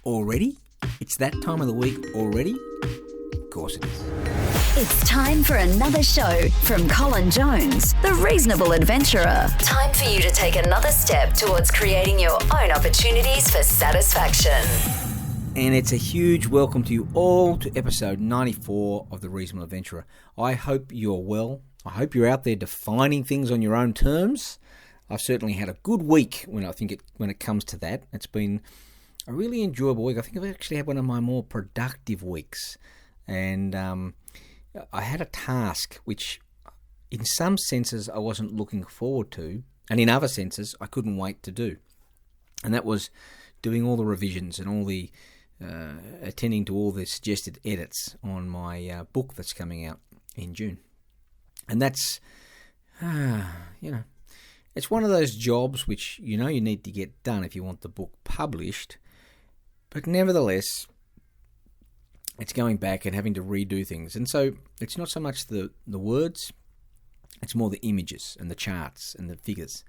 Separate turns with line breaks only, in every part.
Already? It's that time of the week already? Of course it is.
It's time for another show from Colin Jones, the Reasonable Adventurer. Time for you to take another step towards creating your own opportunities for satisfaction.
And it's a huge welcome to you all to episode 94 of the Reasonable Adventurer. I hope you're well. I hope you're out there defining things on your own terms. I've certainly had a good week when it comes to that. It's been a really enjoyable week. I think I've actually had one of my more productive weeks. And I had a task which in some senses I wasn't looking forward to, and in other senses I couldn't wait to do. And that was doing all the revisions and all the attending to all the suggested edits on my book that's coming out in June. And that's, it's one of those jobs which you need to get done if you want the book published. But nevertheless, it's going back and having to redo things. And so it's not so much the words, it's more the images and the charts and the figures.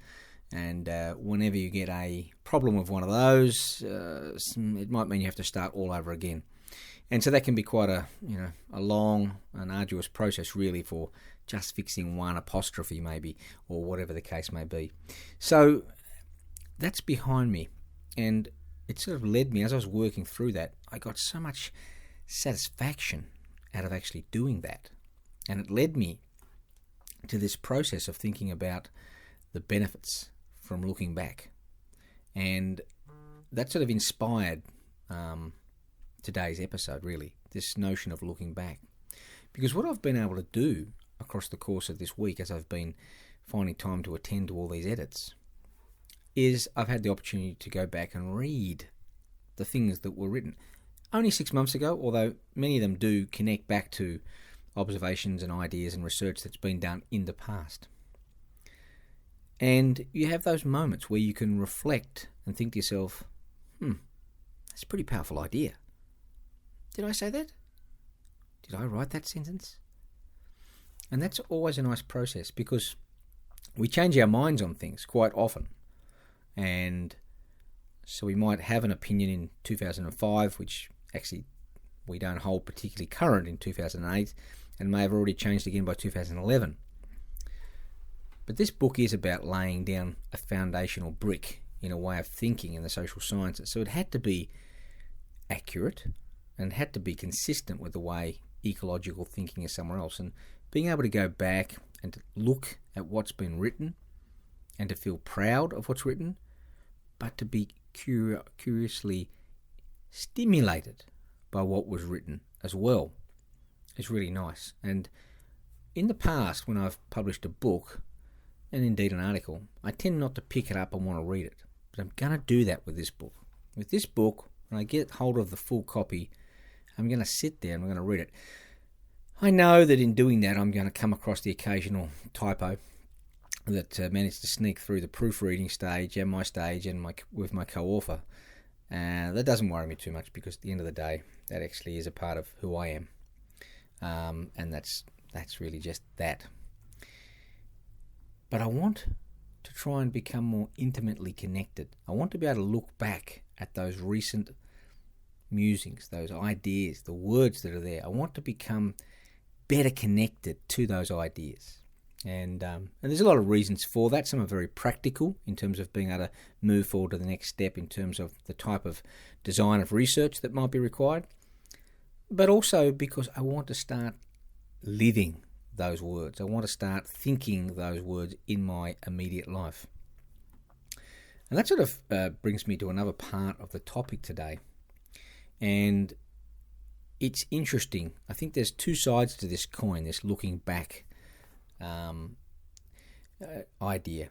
And whenever you get a problem with one of those, it might mean you have to start all over again. And so that can be quite a long and arduous process really for just fixing one apostrophe maybe, or whatever the case may be. So that's behind me. And it sort of led me, as I was working through that, I got so much satisfaction out of actually doing that. And it led me to this process of thinking about the benefits from looking back. And that sort of inspired today's episode, really, this notion of looking back. Because what I've been able to do across the course of this week, as I've been finding time to attend to all these edits, is I've had the opportunity to go back and read the things that were written only 6 months ago, although many of them do connect back to observations and ideas and research that's been done in the past. And you have those moments where you can reflect and think to yourself, that's a pretty powerful idea. Did I say that? Did I write that sentence? And that's always a nice process because we change our minds on things quite often. And so we might have an opinion in 2005, which actually we don't hold particularly current in 2008, and may have already changed again by 2011. But this book is about laying down a foundational brick in a way of thinking in the social sciences. So it had to be accurate and had to be consistent with the way ecological thinking is somewhere else. And being able to go back and to look at what's been written and to feel proud of what's written, but to be curiously stimulated by what was written as well is really nice. And in the past, when I've published a book, and indeed an article, I tend not to pick it up and want to read it. But I'm going to do that with this book. With this book, when I get hold of the full copy, I'm going to sit there and I'm going to read it. I know that in doing that, I'm going to come across the occasional typo that managed to sneak through the proofreading stage and my stage and with my co-author. That doesn't worry me too much because at the end of the day, that actually is a part of who I am. And that's really just that. But I want to try and become more intimately connected. I want to be able to look back at those recent musings, those ideas, the words that are there. I want to become better connected to those ideas. And there's a lot of reasons for that. Some are very practical in terms of being able to move forward to the next step in terms of the type of design of research that might be required. But also because I want to start living those words. I want to start thinking those words in my immediate life. And that sort of brings me to another part of the topic today. And it's interesting. I think there's two sides to this coin, this looking back idea.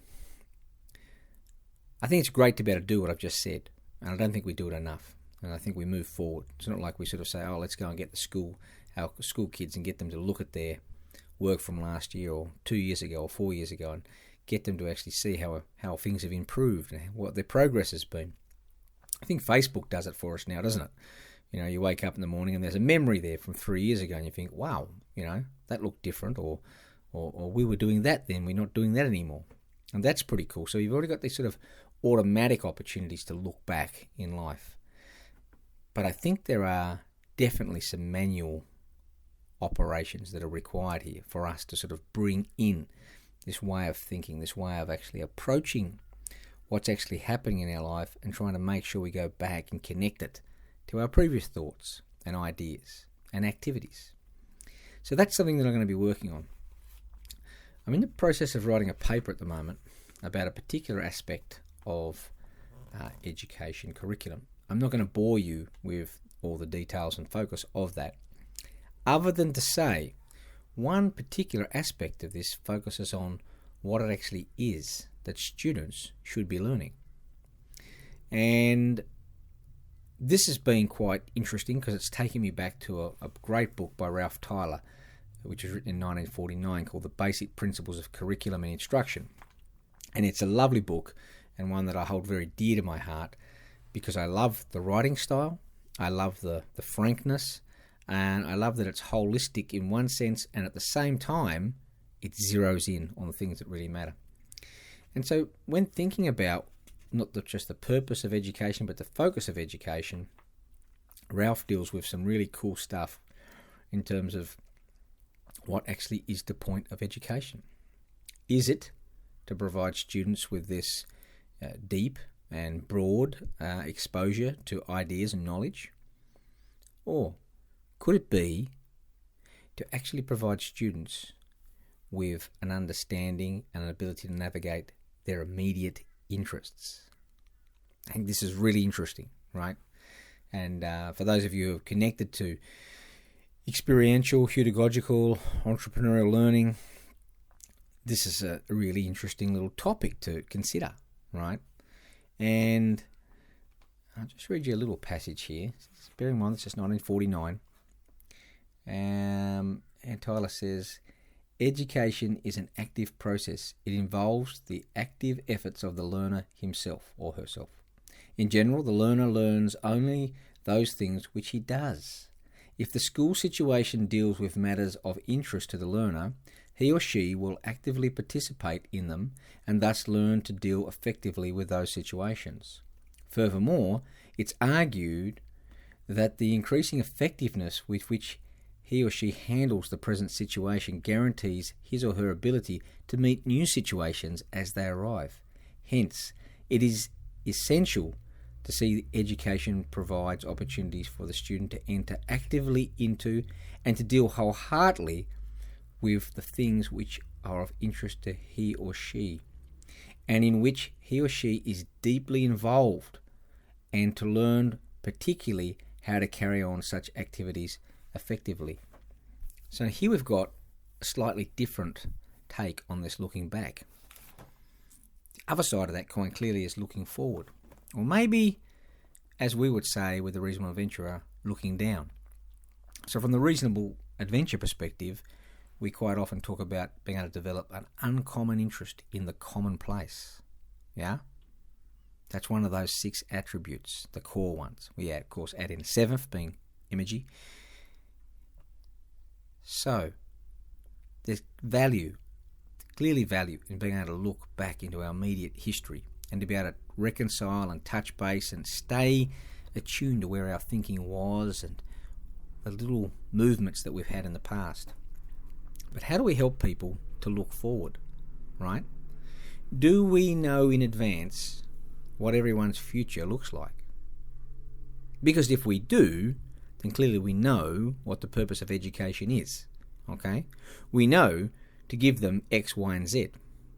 I think it's great to be able to do what I've just said, and I don't think we do it enough. And I think we move forward. It's not like we sort of say, let's go and get our school kids and get them to look at their work from last year or 2 years ago or 4 years ago and get them to actually see how things have improved and what their progress has been. I think Facebook does it for us now, doesn't it? You wake up in the morning and there's a memory there from 3 years ago and you think, wow, that looked different, or we were doing that then, we're not doing that anymore. And that's pretty cool. So you've already got these sort of automatic opportunities to look back in life. But I think there are definitely some manual operations that are required here for us to sort of bring in this way of thinking, this way of actually approaching what's actually happening in our life and trying to make sure we go back and connect it to our previous thoughts and ideas and activities. So that's something that I'm going to be working on. I'm in the process of writing a paper at the moment about a particular aspect of education curriculum. I'm not going to bore you with all the details and focus of that, other than to say one particular aspect of this focuses on what it actually is that students should be learning. And this has been quite interesting because it's taken me back to a great book by Ralph Tyler, which was written in 1949, called The Basic Principles of Curriculum and Instruction. And it's a lovely book and one that I hold very dear to my heart because I love the writing style, I love the frankness, and I love that it's holistic in one sense, and at the same time, it zeroes in on the things that really matter. And so when thinking about not just the purpose of education, but the focus of education, Ralph deals with some really cool stuff in terms of what actually is the point of education. Is it to provide students with this deep and broad exposure to ideas and knowledge? Or could it be to actually provide students with an understanding and an ability to navigate their immediate interests? I think this is really interesting, right? And for those of you who are connected to experiential, pedagogical, entrepreneurial learning, this is a really interesting little topic to consider, right? And I'll just read you a little passage here. Bear in mind, this is 1949. And Tyler says, education is an active process. It involves the active efforts of the learner himself or herself. In general, the learner learns only those things which he does. If the school situation deals with matters of interest to the learner, he or she will actively participate in them and thus learn to deal effectively with those situations. Furthermore, it's argued that the increasing effectiveness with which he or she handles the present situation guarantees his or her ability to meet new situations as they arrive. Hence, it is essential to see education provides opportunities for the student to enter actively into and to deal wholeheartedly with the things which are of interest to he or she, and in which he or she is deeply involved, and to learn particularly how to carry on such activities effectively. So here we've got a slightly different take on this looking back. The other side of that coin clearly is looking forward. Or maybe, as we would say with the reasonable adventurer, looking down. So from the reasonable adventure perspective, we quite often talk about being able to develop an uncommon interest in the commonplace. Yeah? That's one of those 6 attributes, the core ones. We, of course, add in 7th, being imagery. So, there's value, clearly value, in being able to look back into our immediate history and to be able to reconcile and touch base and stay attuned to where our thinking was and the little movements that we've had in the past. But how do we help people to look forward, right? Do we know in advance what everyone's future looks like? Because if we do, then clearly we know what the purpose of education is, okay? We know to give them X, Y, and Z,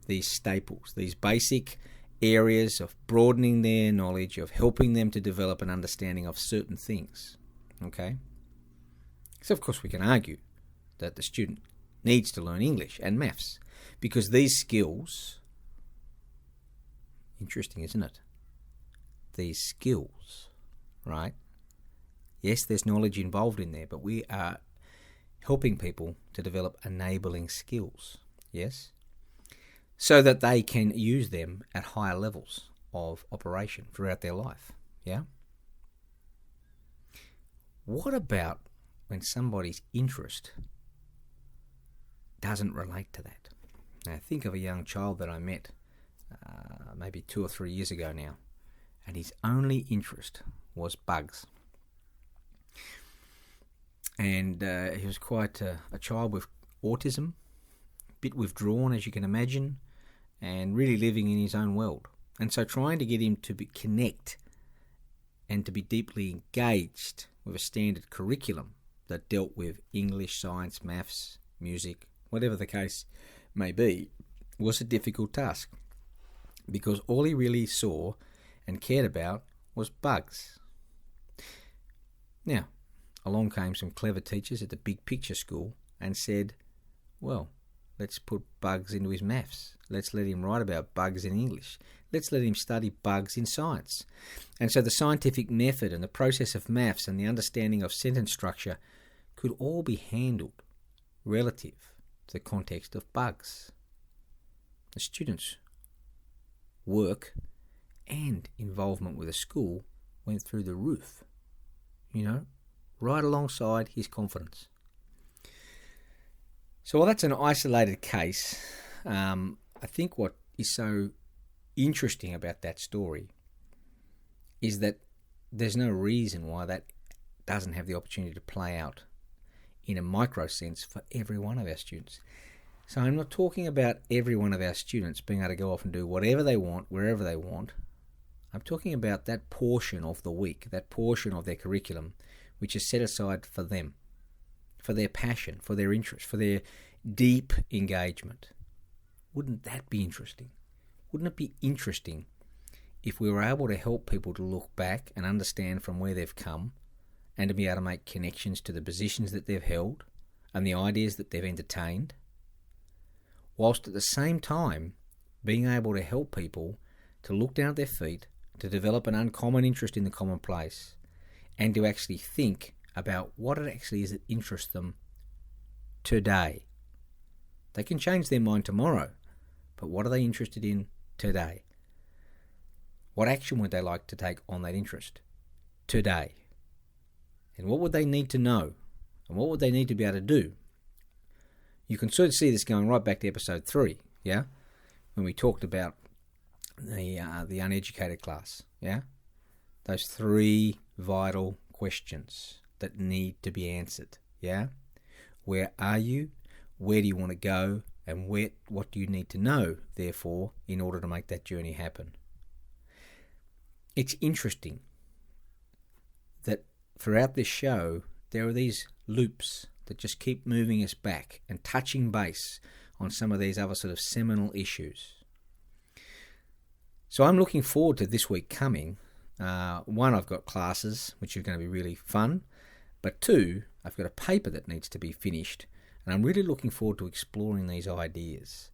these staples, these basic areas of broadening their knowledge, of helping them to develop an understanding of certain things, okay? So of course we can argue that the student needs to learn English and maths because these skills, interesting isn't it? These skills, right? Yes, there's knowledge involved in there, but we are helping people to develop enabling skills, yes? So that they can use them at higher levels of operation throughout their life, yeah? What about when somebody's interest doesn't relate to that? Now, think of a young child that I met maybe 2 or 3 years ago now, and his only interest was bugs. And he was quite a child with autism, a bit withdrawn, as you can imagine, and really living in his own world. And so trying to get him to connect and to be deeply engaged with a standard curriculum that dealt with English, science, maths, music, whatever the case may be, was a difficult task, because all he really saw and cared about was bugs. Now, along came some clever teachers at the big picture school and said, well, let's put bugs into his maths. Let's let him write about bugs in English. Let's let him study bugs in science. And so the scientific method and the process of maths and the understanding of sentence structure could all be handled relative to the context of bugs. The students' work and involvement with the school went through the roof, right alongside his confidence. So while that's an isolated case, I think what is so interesting about that story is that there's no reason why that doesn't have the opportunity to play out in a micro sense for every one of our students. So I'm not talking about every one of our students being able to go off and do whatever they want, wherever they want. I'm talking about that portion of the week, that portion of their curriculum, which is set aside for them, for their passion, for their interest, for their deep engagement. Wouldn't that be interesting? Wouldn't it be interesting if we were able to help people to look back and understand from where they've come and to be able to make connections to the positions that they've held and the ideas that they've entertained, whilst at the same time being able to help people to look down at their feet, to develop an uncommon interest in the commonplace, and to actually think about what it actually is that interests them today. They can change their mind tomorrow, but what are they interested in today? What action would they like to take on that interest today? And what would they need to know? And what would they need to be able to do? You can sort of see this going right back to episode 3, yeah? When we talked about the uneducated class, yeah? Those 3 vital questions that need to be answered, yeah? Where are you? Where do you want to go? And what do you need to know, therefore, in order to make that journey happen? It's interesting that throughout this show, there are these loops that just keep moving us back and touching base on some of these other sort of seminal issues. So I'm looking forward to this week coming. One, I've got classes, which are going to be really fun. But 2, I've got a paper that needs to be finished. And I'm really looking forward to exploring these ideas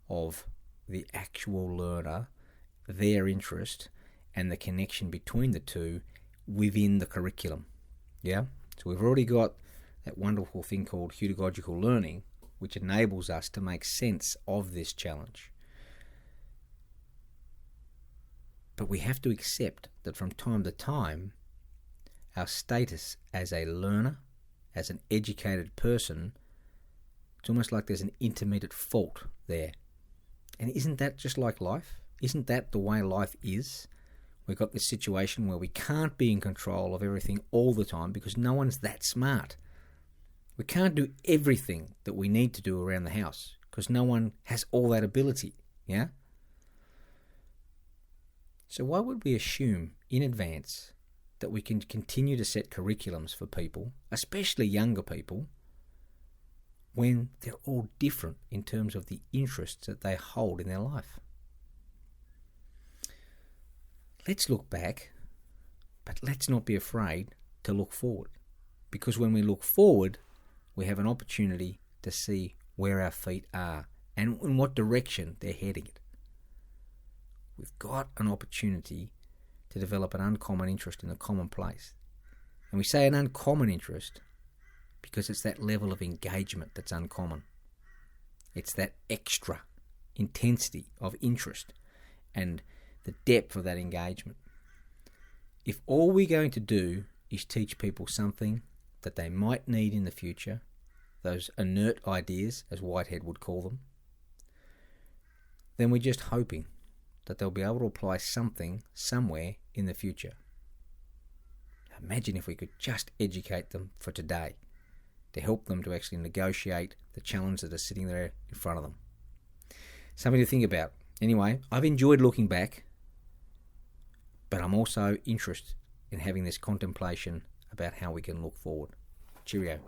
of the actual learner, their interest, and the connection between the two within the curriculum. Yeah? So we've already got that wonderful thing called pedagogical learning, which enables us to make sense of this challenge. But we have to accept that from time to time, our status as a learner, as an educated person, it's almost like there's an intermediate fault there. And isn't that just like life? Isn't that the way life is? We've got this situation where we can't be in control of everything all the time because no one's that smart. We can't do everything that we need to do around the house because no one has all that ability, yeah? So why would we assume in advance that we can continue to set curriculums for people, especially younger people, when they're all different in terms of the interests that they hold in their life? Let's look back, but let's not be afraid to look forward. Because when we look forward, we have an opportunity to see where our feet are and in what direction they're heading. We've got an opportunity to develop an uncommon interest in the commonplace. And we say an uncommon interest because it's that level of engagement that's uncommon. It's that extra intensity of interest and the depth of that engagement. If all we're going to do is teach people something that they might need in the future, those inert ideas, as Whitehead would call them, then we're just hoping that they'll be able to apply something somewhere in the future. Imagine if we could just educate them for today to help them to actually negotiate the challenge that is sitting there in front of them. Something to think about. Anyway, I've enjoyed looking back, but I'm also interested in having this contemplation about how we can look forward. Cheerio.